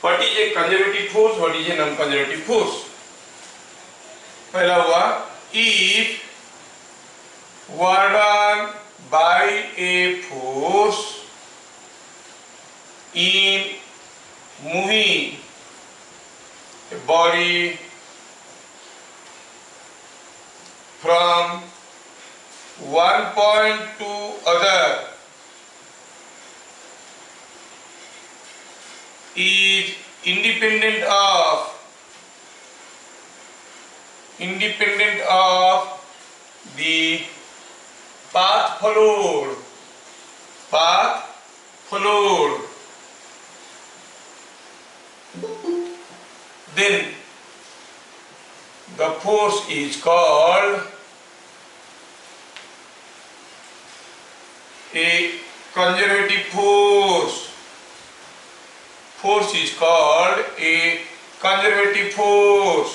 What is a conservative force, what is a non conservative force. पहला हुआ if work done bye a force in moving a body from one point to other is independent of the path followed, then the force is called a conservative force. Force is called a conservative force.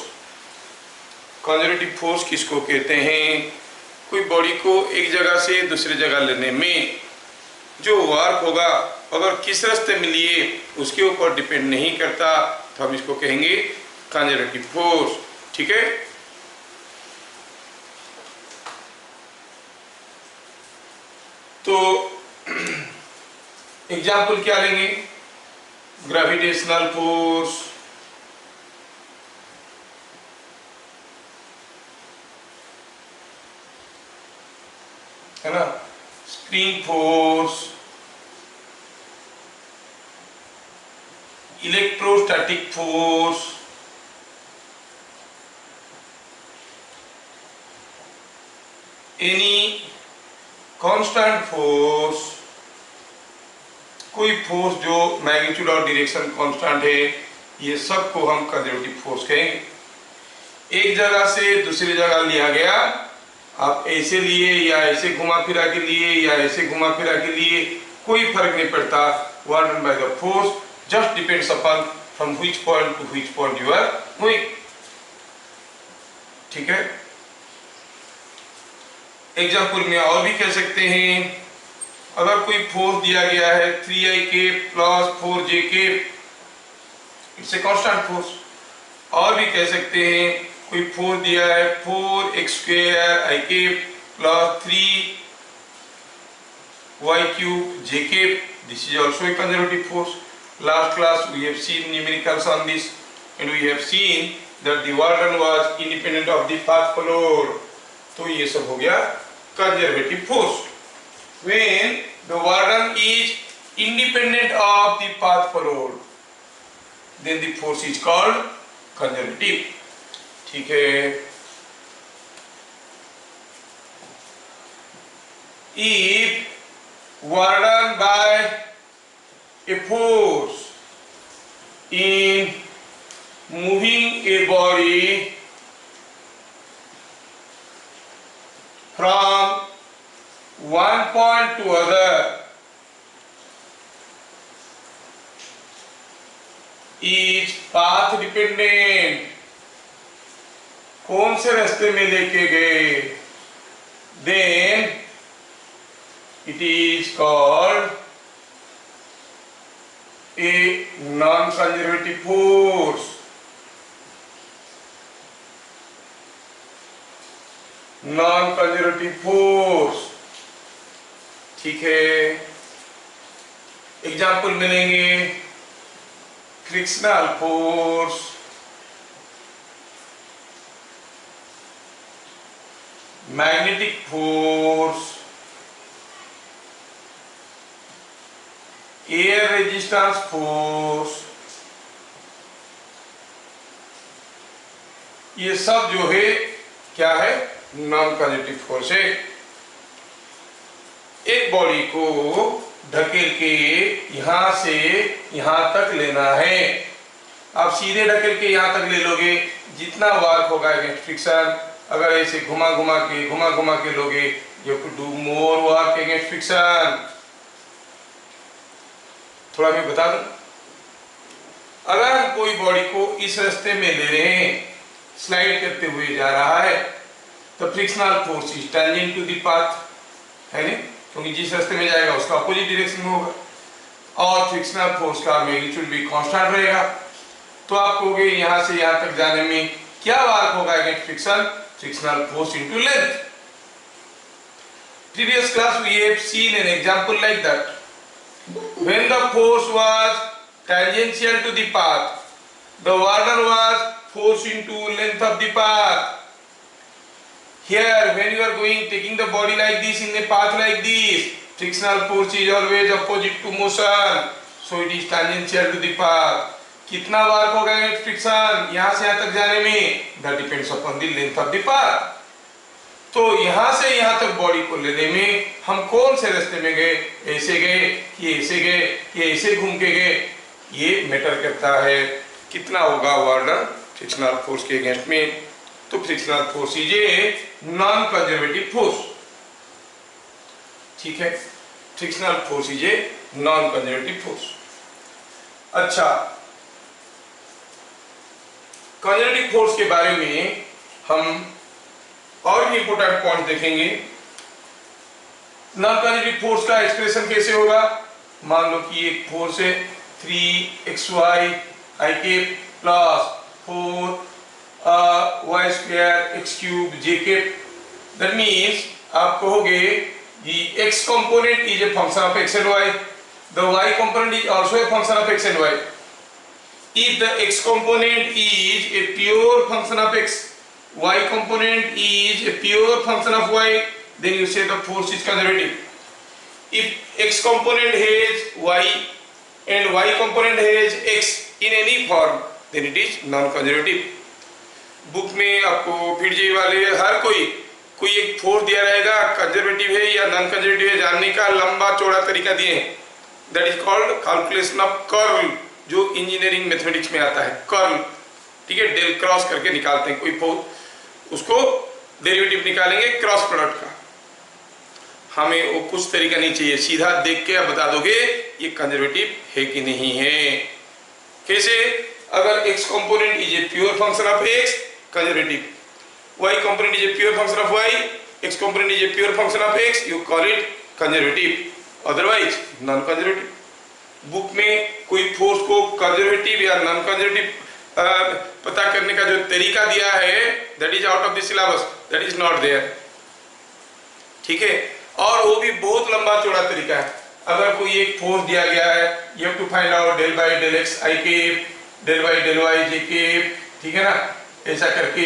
Conservative force किसको कहते हैं? कोई body को एक जगह से दूसरी जगह लेने में जो वर्क होगा अगर किस रास्ते में लिए उसके ऊपर डिपेंड नहीं करता, तो हम इसको कहेंगे कंजर्वेटिव फोर्स। ठीक है, तो एग्जाम्पल क्या लेंगे? ग्रेविटेशनल फोर्स, है ना, spring force, electrostatic force, any constant force, कोई फोर्स जो मैग्नीट्यूड और डायरेक्शन कांस्टेंट है, ये सब को हम कंजर्वेटिव फोर्स कहेंगे। एक जगह से दूसरी जगह लिया गया, आप ऐसे लिए या ऐसे घुमा फिरा के लिए या ऐसे घुमा फिरा के लिए, कोई फर्क नहीं पड़ता। Work done by the force just depends upon from which point to which point you are moving. ठीक है, एग्जाम्पल में और भी कह सकते हैं, अगर कोई फोर्स दिया गया है 3ik plus 4jk, it's a constant force. और भी कह सकते हैं कोई फोर्स दिया है 4x² ik plus 3y³ jk, this is also a conservative force. Last class we have seen numericals on this and we have seen that the work done was independent of the path followed. तो ये सब हो गया conservative force. When the work done is independent of the path followed, then the force is called conservative. ठीक है, if work done by a force in moving a body from one point to other is path dependent, कौन से रास्ते में लेके गए, then it is called a non-conservative force. Non-conservative force। ठीक है, एग्जाम्पल मिलेंगे frictional force, magnetic force, air resistance force, ये सब जो है क्या है? नॉन कंजर्वेटिव फोर्स है। एक बॉडी को ढकेल के यहां से यहां तक लेना है, आप सीधे ढकेल के यहां तक ले लोगे, जितना वर्क होगा अगेंस्ट फ्रिक्शन, अगर ऐसे घुमा घुमा के लोगे, you have to do more work against friction. थोड़ा मैं बता दूं, अगर हम कोई बॉडी को इस रास्ते में ले रहे हैं, स्लाइड करते हुए जा रहा है, तो frictional force is tangent to the path, है नहीं, क्योंकि जिस रास्ते में जाएगा उसका अपोजिट डायरेक्शन में होगा। और फ्रिक्शनल फोर्स का मैग्नीट्यूड भी कांस्टेंट रहेगा। तो आप कहोगे यहां से यहां तक जाने में क्या वर्क होगा against friction? Frictional force into length. Previous class we have seen an example like that. When the force was tangential to the path, the water was force into length of the path. Here, when you are going, taking the body like this in a path like this, frictional force is always opposite to motion, so it is tangential to the path. कितना work होगा friction यहाँ से यहाँ तक जाने में? That depends upon the length of the path. तो यहाँ से यहाँ तक बॉडी को लेने में हम कौन से रास्ते में गए? ऐसे गए कि ऐसे गए कि ऐसे घूम के गए? ये मैटर करता है। कितना होगा वार्डन फ्रिक्शनल फोर्स के अगेंस्ट में? तो frictional force is a non conservative force. ठीक है, frictional force is a non conservative force. अच्छा, कंजर्वेटिव फोर्स के बारे में हम और भी इंपोर्टेंट पॉइंट देखेंगे। नॉन कंजर्वेटिव फोर्स का एक्सप्रेशन कैसे होगा? मान लो कि एक फोर्स है 3xy i के plus 4y square x cube j के। दैट मींस आप कहोगे the x component is a function of x and y, the y component is also a function of x and y. If the x component is a pure function of x, y component is a pure function of y, then you say the force is conservative. If x component has y and y component has x in any form, then it is non-conservative. Book में आपको फिर वाले हर कोई एक force दिया रहेगा, conservative है या नॉन कंजर्वेटिव है जानने का लंबा चौड़ा तरीका दिए। That is called calculation of curl, जो इंजीनियरिंग मैथमेटिक्स में आता है कर्ल। ठीक है, डेल क्रॉस करके निकालते हैं कोई फोर्स, उसको डेरिवेटिव निकालेंगे क्रॉस प्रोडक्ट का। हमें वो कुछ तरीका नहीं चाहिए, सीधा देख के आप बता दोगे ये कंजर्वेटिव है कि नहीं है। कैसे? अगर x component is a pure function of x, conservative, y component is a pure function of y, x component is a pure function of x, you call it conservative, otherwise non conservative. Book में कोई force को conservative या non conservative पता करने का जो तरीका दिया है, that is out of the syllabus, that is not there. ठीक है, और वो भी बहुत लंबा चौड़ा तरीका है। अगर कोई एक फोर्स दिया गया है, you have to find out del by del X I K, del by del Y J K, ठीक है ना, ऐसा करके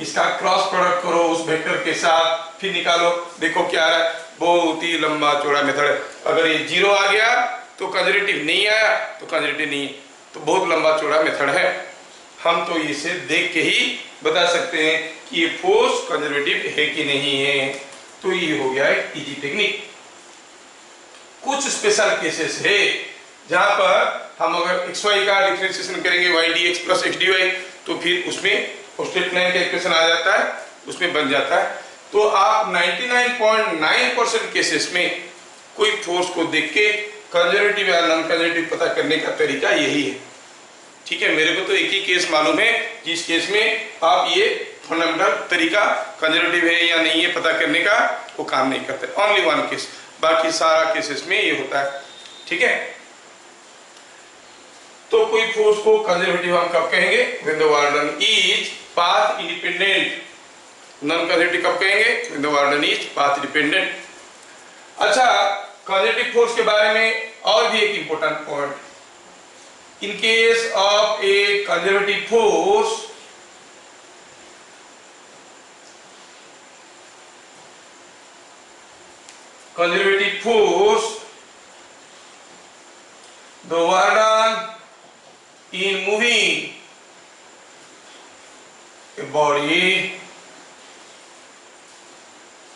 इसका क्रॉस प्रोडक्ट करो उस वेक्टर के साथ, फिर निकालो, देखो क्या आ रहा है। बहुत ही लंबा चौड़ा मेथड है। अगर ये जीरो आ गया तो कंजर्वेटिव, नहीं आया तो कंजर्वेटिव नहीं, तो बहुत लंबा चौड़ा मेथड है। हम तो इसे देख के ही बता सकते हैं कि ये फोर्स कंजर्वेटिव है कि नहीं है। तो ये हो गया एक इजी टेक्निक। कुछ स्पेशल केसेस है जहां पर हम अगर xy का डिफरेंशिएशन करेंगे y dx plus x dy, तो फिर उसमें स्ट्रेट लाइन का इक्वेशन आ जाता है, उसमें बन जाता है। तो आप 99.9% केसेस में कोई फोर्स को देख के कंजर्वेटिव या नॉन कंजर्वेटिव पता करने का तरीका यही है। ठीक है, मेरे को तो एक ही केस मालूम है जिस केस में आप ये फंडामेंटल तरीका कंजर्वेटिव है या नहीं है पता करने का वो काम नहीं करते। ओनली वन केस, बाकी सारा केसेस में ये होता है। ठीक है, तो कोई फोर्स को कंजर्वेटिव हम कब कहेंगे? When the warden is path independent. Non conservative कब कहेंगे? When the warden is path dependent. अच्छा, कंजर्वेटिव फोर्स के बारे में और भी एक important point, in case of A conservative force, conservative force, the warden in moving a body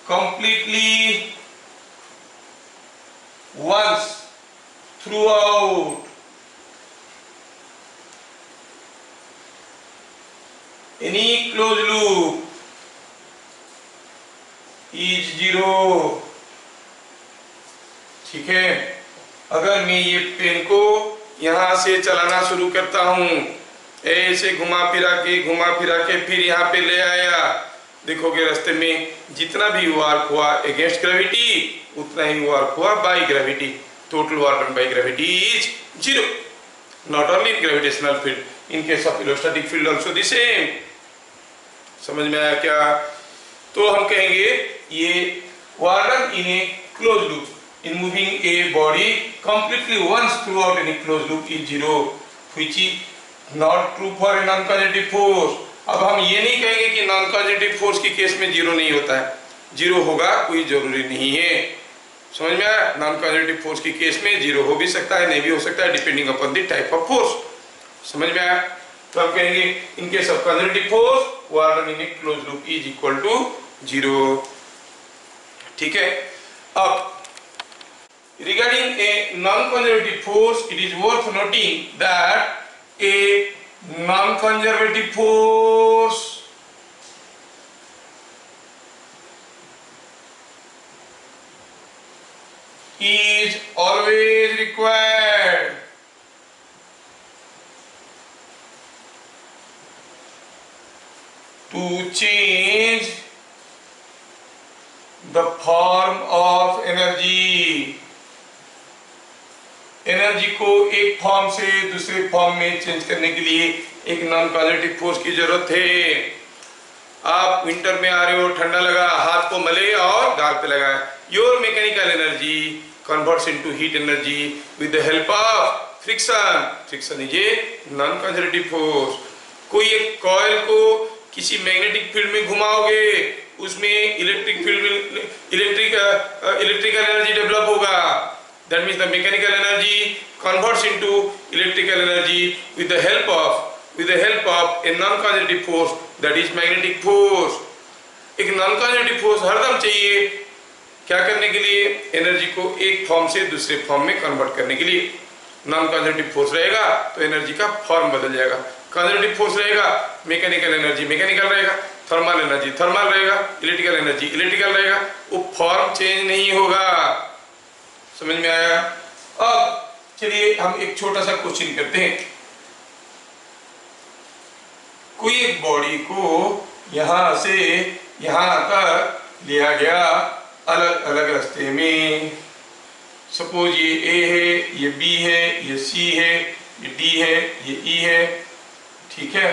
completely once throughout any closed loop is zero। ठीक है, अगर मैं ये पेन को यहाँ से चलाना शुरू करता हूँ, ऐसे घुमा फिरा के फिर यहाँ पे ले आया, देखोगे रास्ते में जितना भी वर्क हुआ अगेंस्ट ग्रेविटी उतना ही वर्क हुआ by gravity. total work done by gravity is 0. Not only in gravitational field, in case of electrostatic field also the same. समझ में आया क्या? तो हम कहेंगे ये work done in a closed loop in moving a body completely once throughout any closed loop is 0, which is not true for a non-conjunctive force. अब हम ये नहीं कहेंगे कि नॉन कंजर्वेटिव फोर्स की केस में 0 नहीं होता है, 0 होगा कोई जरूरी नहीं है। समझ में आया? नॉन कंजर्वेटिव फोर्स की केस में 0 हो भी सकता है, नहीं भी हो सकता है, depending upon the type of force. समझ में आया? तो हम कहेंगे in case of conservative force work done in a close loop is equal to 0। ठीक है। अब regarding a non conservative force, it is worth noting that a non-conservative force is always required to change the form of energy. Energy को एक form से दूसरे form में change करने के लिए एक नॉन कंजर्वेटिव फोर्स की जरूरत है। आप विंटर में आ रहे हो, ठंडा लगा, हाथ को मले और गाल पे लगाए। Your mechanical energy converts into heat energy with the help of friction. Friction is a non conservative force. कोई एक कॉइल को किसी मैग्नेटिक फील्ड में घुमाओगे, उसमें इलेक्ट्रिकल एनर्जी डेवलप होगा। That means the mechanical energy converts into electrical energy with the help of a non-conservative force, that is magnetic force. एक non-conservative force हरदम चाहिए क्या करने के लिए? एनर्जी को एक फॉर्म से दूसरे फॉर्म में कन्वर्ट करने के लिए। नॉन कंजर्वेटिव फोर्स रहेगा तो एनर्जी का फॉर्म बदल जाएगा, कंजर्वेटिव फोर्स रहेगा मैकेनिकल एनर्जी मैकेनिकल रहेगा, थर्मल एनर्जी थर्मल रहेगा, इलेक्ट्रिकल एनर्जी इलेक्ट्रिकल रहेगा, वो फॉर्म चेंज नहीं होगा। समझ में आया? अब चलिए हम एक छोटा सा क्वेश्चन करते हैं। कोई एक बॉडी को यहां से यहां तक लिया गया अलग अलग रास्ते में। सपोज ये ए है, ये बी है, ये सी है, ये डी है, ये ई है। ठीक है।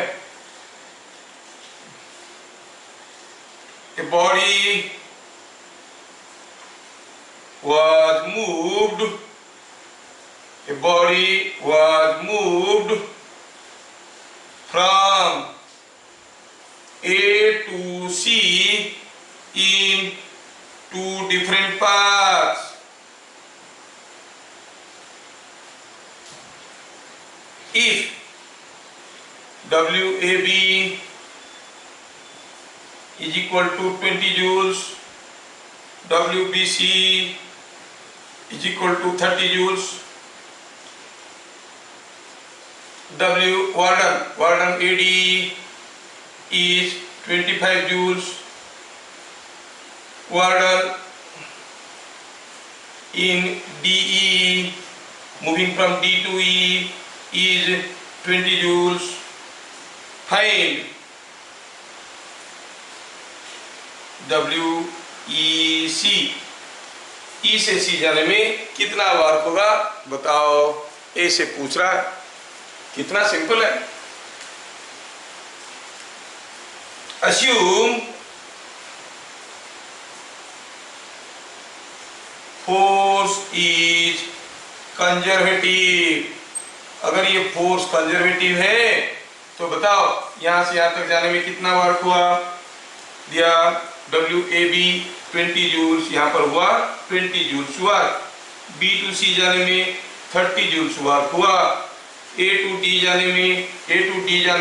A body was moved, a body was moved from A to C in two different paths. If WAB is equal to 20 joules, WBC is equal to 30 joules, Warden AD is 25 joules, Warden in DE moving from D to E is 20 joules. Find WEC, ई से सी जाने में कितना work होगा बताओ। ए से पूछ रहा है, कितना सिंपल है। Assume force is conservative. अगर ये फोर्स कंजर्वेटिव है तो बताओ यहां से यहां तक जाने में कितना वर्क हुआ। दिया WAB 20 जूल्स, यहाँ पर हुआ 20 जूल्स हुआ। B to C जाने में 30 जूल्स वर्क हुआ। A to D जाने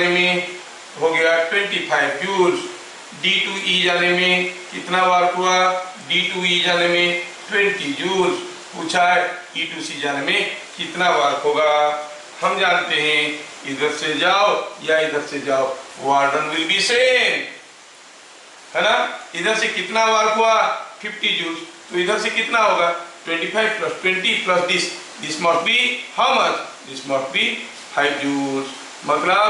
में हो गया 25 जूल्स। D to E जाने में कितना वर्क हुआ? D to E जाने में 20 जूल्स। पूछा है E to C जाने में कितना वर्क होगा। हम जानते हैं इधर से जाओ या इधर से जाओ, work done will be same, है ना। इधर से कितना वर्क हुआ? 50 जूल्स। तो इधर से कितना होगा? 25 plus 20 plus this must be how much? This must be 5 joules. मतलब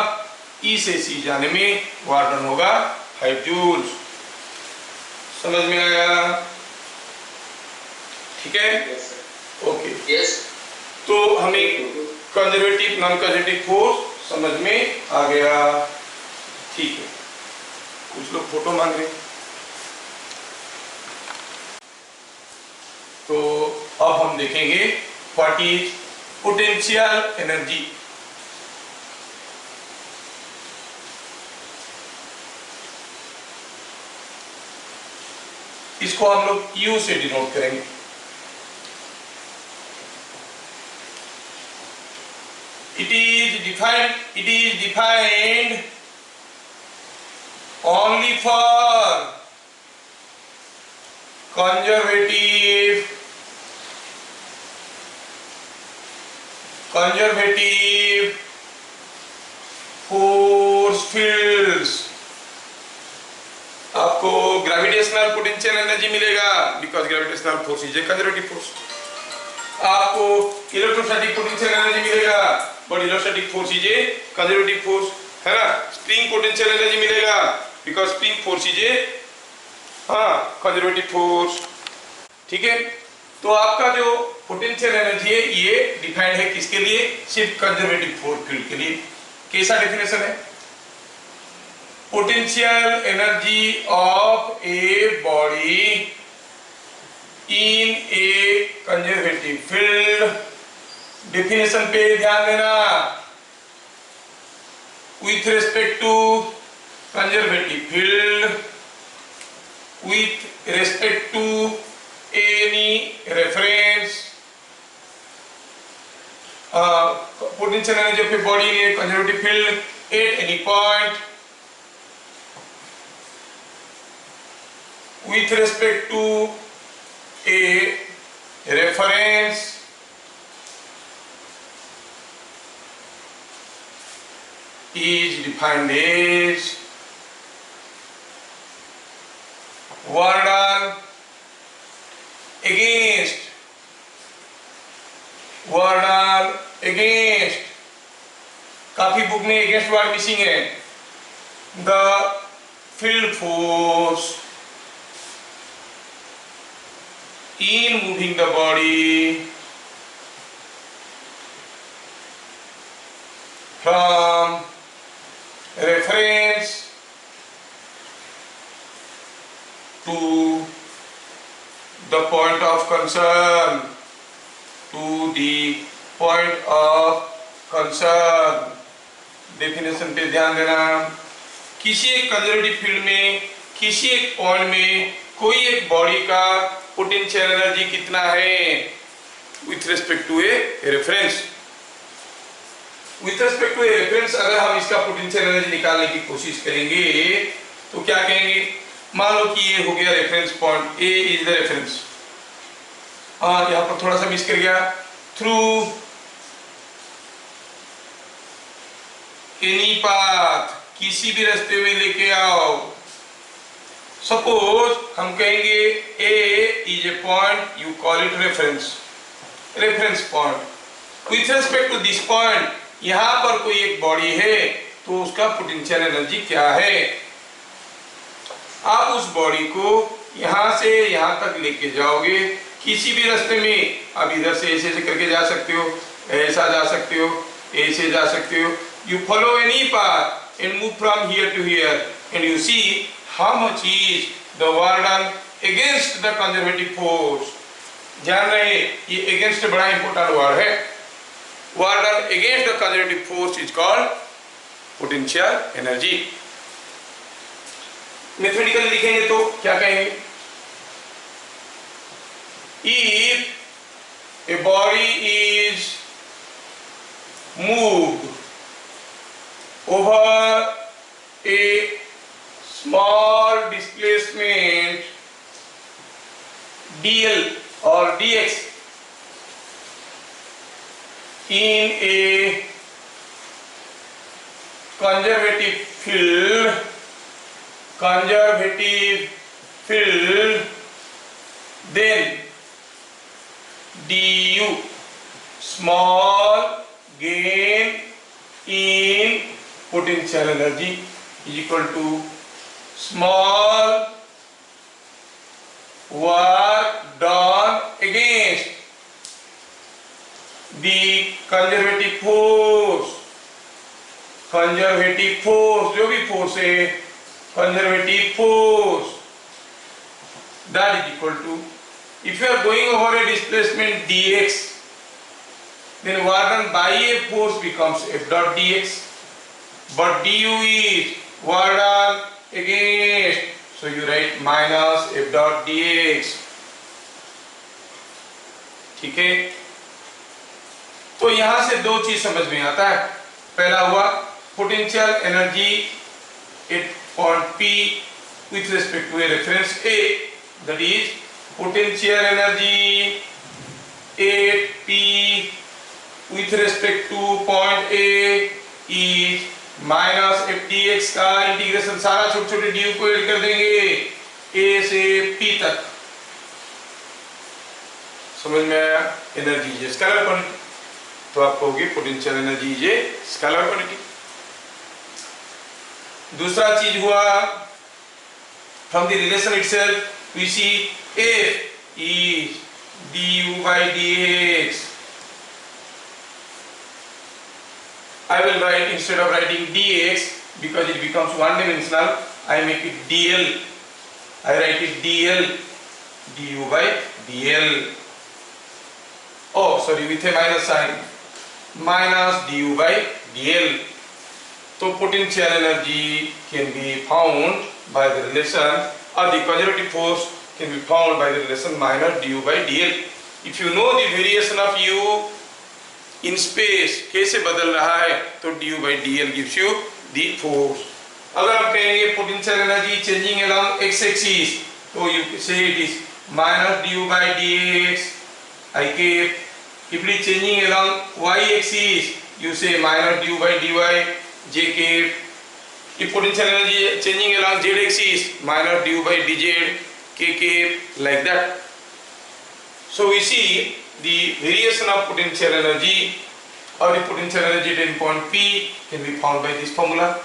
E से C जाने में वर्क डन होगा 5 जूल्स। समझ में आया? ठीक है। Okay yes. तो हमें कंजर्वेटिव नॉन कंजर्वेटिव फोर्स समझ में आ गया। ठीक है, कुछ लोग फोटो मांग रहे हैं, तो अब हम देखेंगे व्हाट इज पोटेंशियल एनर्जी। इसको हम लोग U से डिनोट करेंगे। It is defined only for conservative force fields। आपको ग्रेविटेशनल पोटेंशियल एनर्जी मिलेगा because gravitational force is a conservative force. आपको इलेक्ट्रोस्टैटिक पोटेंशियल एनर्जी मिलेगा but electrostatic force is a conservative force, है ना। स्प्रिंग पोटेंशियल एनर्जी मिलेगा because spring force is a conservative force. ठीक है, तो आपका जो पोटेंशियल एनर्जी है ये डिफाइंड है किसके लिए? सिर्फ कंजर्वेटिव फोर्स फील्ड के लिए। कैसा डेफिनेशन है? Potential energy of a body in a conservative field. Definition पे ध्यान देना। With respect to conservative field, with respect to any reference, potential energy of a body in a conservative field at any point with respect to a reference is defined as work done against काफी book में against word missing है। the field force in moving the body from reference to the point of concern, definition पे ध्यान देना। किसी एक conservative field में किसी एक पॉइंट में कोई एक बॉडी का पोटेंशियल एनर्जी कितना है with respect to a reference. With respect to a reference अगर हम इसका पोटेंशियल एनर्जी निकालने की कोशिश करेंगे तो क्या कहेंगे? मान लो कि ये हो गया reference point, A is the reference. हाँ, यहाँ पर थोड़ा सा मिस कर गया। थ्रू एनी पाथ, किसी भी रास्ते में लेके आओ। सपोज हम कहेंगे A is a point, you call it reference point. With respect to this point, यहाँ पर कोई एक बॉडी है तो उसका पोटेंशियल एनर्जी क्या है? आप उस बॉडी को यहाँ से यहाँ तक लेके जाओगे किसी भी रास्ते में। आप इधर से ऐसे करके जा सकते हो, ऐसा जा सकते हो, ऐसे जा सकते हो। You follow any path and move from here to here and you see how much is the work done against the conservative force। ध्यान रहे ये against बड़ा इंपॉर्टेंट वर्ड है। work done against the conservative force is called potential energy। Mathematically लिखेंगे तो क्या कहेंगे? If a body is moved over a small displacement dl or dx in a conservative field, then du small gain in potential energy is equal to small work done against the conservative force जो भी force है, conservative force, that is equal to, if you are going over a displacement dx, then work done by a force becomes f dot dx, but du is work done against, so you write minus f dot dx. ठीक है, तो यहां से दो चीज समझ में आता है। पहला हुआ potential energy at point P with respect to a reference A, that is potential energy at P with respect to point A is minus f dx का इंटीग्रेशन सारा छोटे छोटे ड्यू को ऐड कर देंगे A से P तक। समझ में आया? एनर्जी इज स्केलर क्वांटिटी, तो आप कहोगे potential energy is a scalar quantity. दूसरा चीज हुआ from the relation itself we see F is du by dx. I will write, instead of writing dx because it becomes one dimensional, I make it dl. I write it dl, du by dl. Oh, sorry, with a minus sign, minus du by dl. So potential energy can be found by the relation, or the conservative force can be found by the relation minus du by dl. If you know the variation of u in space कैसे बदल रहा है, तो du by dl gives you the force. अगर हम कहेंगे potential energy changing along x axis, तो you say it is minus du by dx I cap. If it is changing along y axis, you say minus du by dy j cap. If potential energy changing along z axis, minus du by dz k cap, like that. So we see the variation of potential energy or the potential energy at point P can be found by this formula,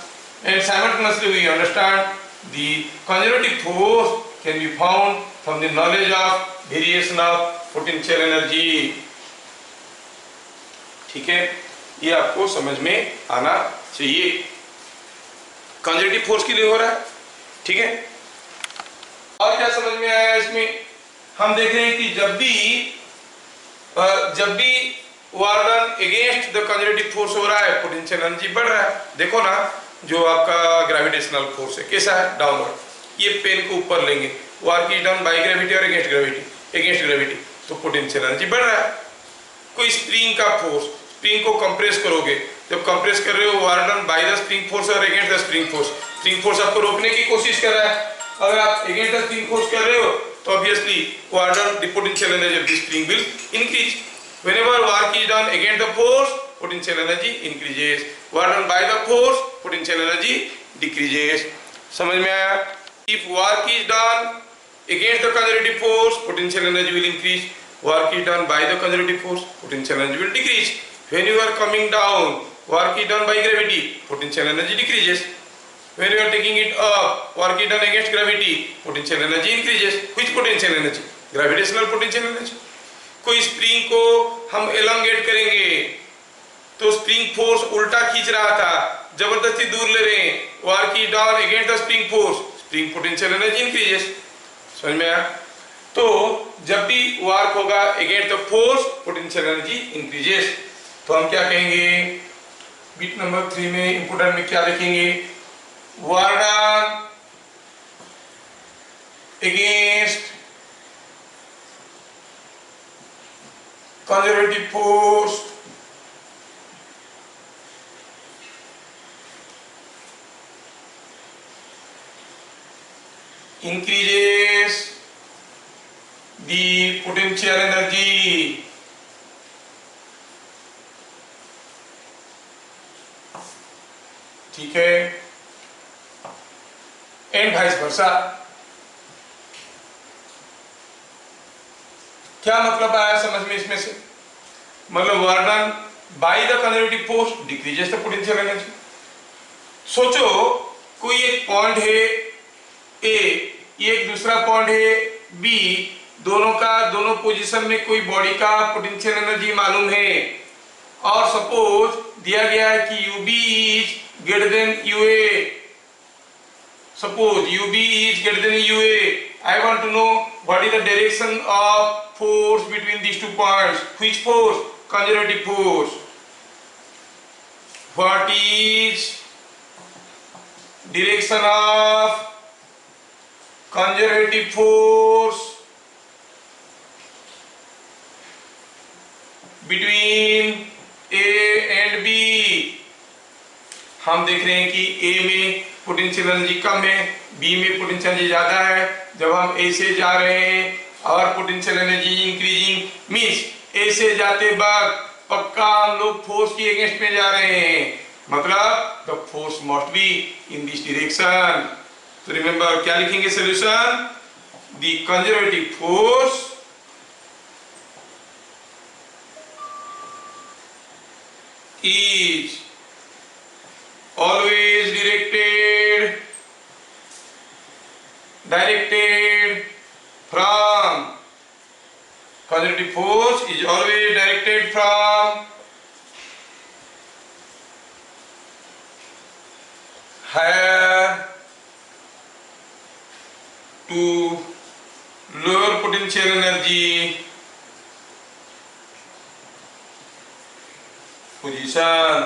and simultaneously we understand the conservative force can be found from the knowledge of variation of potential energy. ठीक है, ये आपको समझ में आना चाहिए। Conservative force के लिए हो रहा है, ठीक है। और क्या समझ में आया इसमें? हम देख रहे हैं कि जब भी work done against the conservative force हो रहा है, पोटेंशियल एनर्जी बढ़ रहा है। देखो ना, जो आपका ग्रेविटेशनल फोर्स है कैसा है, डाउनवर्ड। ये पेन को ऊपर लेंगे, work is done by gravity और अगेंस्ट ग्रेविटी, तो पोटेंशियल एनर्जी बढ़ रहा है। कोई स्प्रिंग का फोर्स, स्प्रिंग को कंप्रेस करोगे, जब कंप्रेस कर रहे हो work done by the spring force और against the spring force. Spring force आपको रोकने की कोशिश कर रहा है, अगर आप अगेंस्ट द स्प्रिंग फोर्स कर रहे हो तो obviously work done the potential energy of the spring will increase. Whenever work is done against the force, potential energy increases, work done by the force, potential energy decreases. समझ में आया? If work is done against the conservative force, potential energy will increase. Work is done by the conservative force, potential energy will decrease. When you are coming down, work is done by gravity, potential energy decreases. When you are taking it up, work is done against gravity, potential energy increases. Which potential energy? Gravitational potential energy. कोई spring को हम elongate करेंगे तो spring force उल्टा खींच रहा था, जबरदस्ती दूर ले रहे हैं, work is done against the spring force, spring potential energy increases. समझ में आया? तो जब भी वर्क होगा against the force, potential energy increases. तो हम क्या कहेंगे, बिट नंबर 3 में इंपोर्टेंट में क्या लिखेंगे, work done against conservative force increases the potential energy. ठीक है, एंड वाइस वर्सा। क्या मतलब आया समझ में इसमें से? मतलब work done by the conservative force decreases the potential energy. सोचो कोई एक पॉइंट है ए, ये एक दूसरा पॉइंट है बी, दोनों पोजीशन में कोई बॉडी का पोटेंशियल एनर्जी मालूम है, और सपोज दिया गया है कि UB is greater than UA, suppose UB is greater than UA, I want to know what is the direction of force between these 2 points. Which force? Conservative force. What is direction of conservative force between A and B? हम देख रहे हैं कि A में potential energy कम है, B में potential energy ज्यादा है। जब हम A से जा रहे हैं और potential energy increasing means A से जाते वक्त पक्का हम लोग फोर्स की अगेंस्ट में जा रहे हैं, मतलब the force must be in this direction. तो रिमेंबर क्या लिखेंगे solution? The conservative force is always directed from conservative force is always directed from higher to lower potential energy position.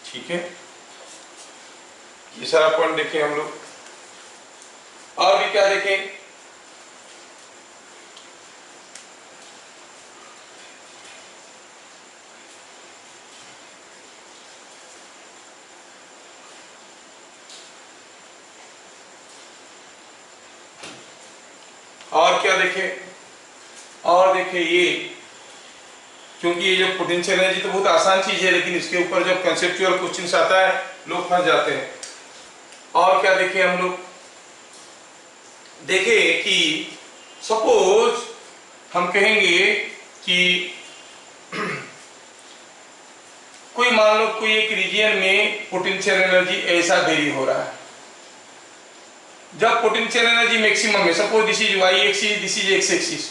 ठीक है, ये सारा पॉइंट देखें हम लोग। और भी क्या देखें? और क्या देखें? और देखें ये, क्योंकि ये जो पोटेंशियल एनर्जी तो बहुत आसान चीज है, लेकिन इसके ऊपर जब कंसेप्चुअल क्वेश्चंस आता है लोग फंस जाते हैं। और क्या देखें हम लोग? देखें कि सपोज हम कहेंगे कि कोई मान लो कोई एक रीजन में पोटेंशियल एनर्जी ऐसा वेरी हो रहा है, जब पोटेंशियल एनर्जी मैक्सिमम है, suppose this is y axis, this is x axis,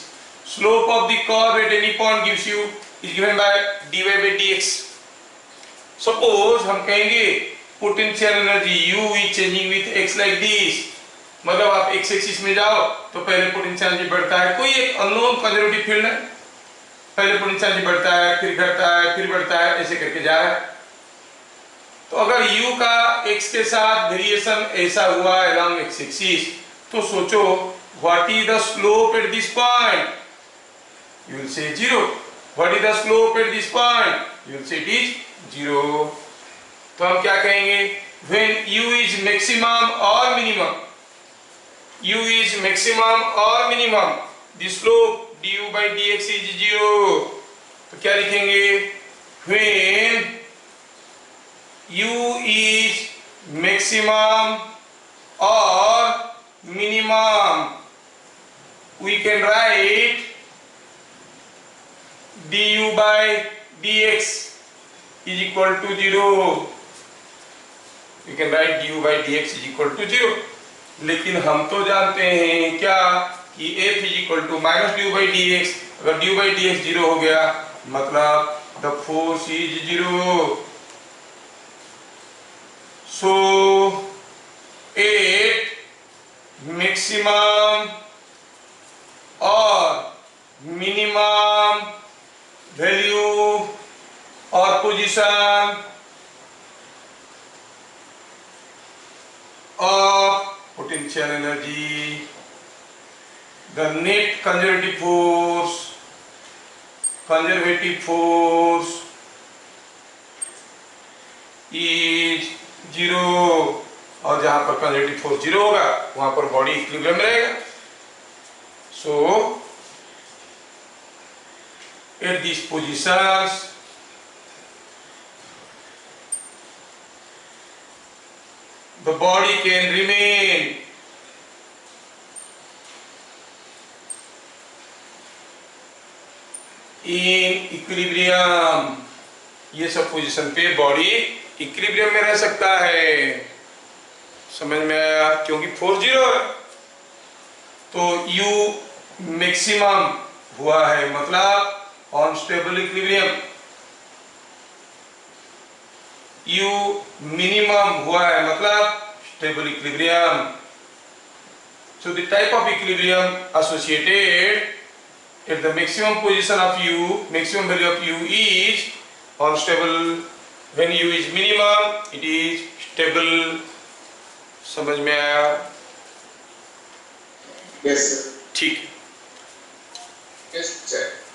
slope of the curve at any point gives you is given by dy by dx. Suppose हम कहेंगे potential energy U is changing with x like this, मतलब आप x axis में जाओ तो पहले potential energy बढ़ता है, कोई एक अननोन कंजर्वेटिव फील्ड है, पहले पोटेंशियल एनर्जी बढ़ता है, फिर घटता है, फिर बढ़ता है, ऐसे करके जा रहा है। तो अगर U का x के साथ वेरिएशन ऐसा हुआ along x एक्सिस, तो सोचो what is the slope at this point? You will say 0. What is the slope at this point? You will say it is 0. तो हम क्या कहेंगे? When U is maximum or minimum, U is maximum or minimum, the slope du by dx is 0. तो क्या लिखेंगे? When U is maximum or minimum, we can write du by dx is equal to 0. We can write du by dx is equal to 0. लेकिन हम तो जानते हैं क्या कि f is equal to minus du by dx। अगर du by dx 0 हो गया मतलब the force is 0. So at maximum or minimum value or position of potential energy, the net conservative force is 0। और जहां पर कंजर्वेटिव फोर्स 0 होगा वहां पर बॉडी इक्विलिब्रियम में रहेगा। सो at these positions the body can remain in equilibrium। ये सब पोजीशन पे बॉडी इक्विलिब्रियम में रह सकता है। समझ में आया? क्योंकि फोर्स 0 है तो U मैक्सिमम हुआ है, मतलब on stable equilibrium, U minimum हुआ है मतलब stable equilibrium. So the type of equilibrium associated if the maximum position of U, maximum value of U is unstable, when U is minimum, it is stable. समझ में आया? Yes, sir. ठीक. Yes, sir.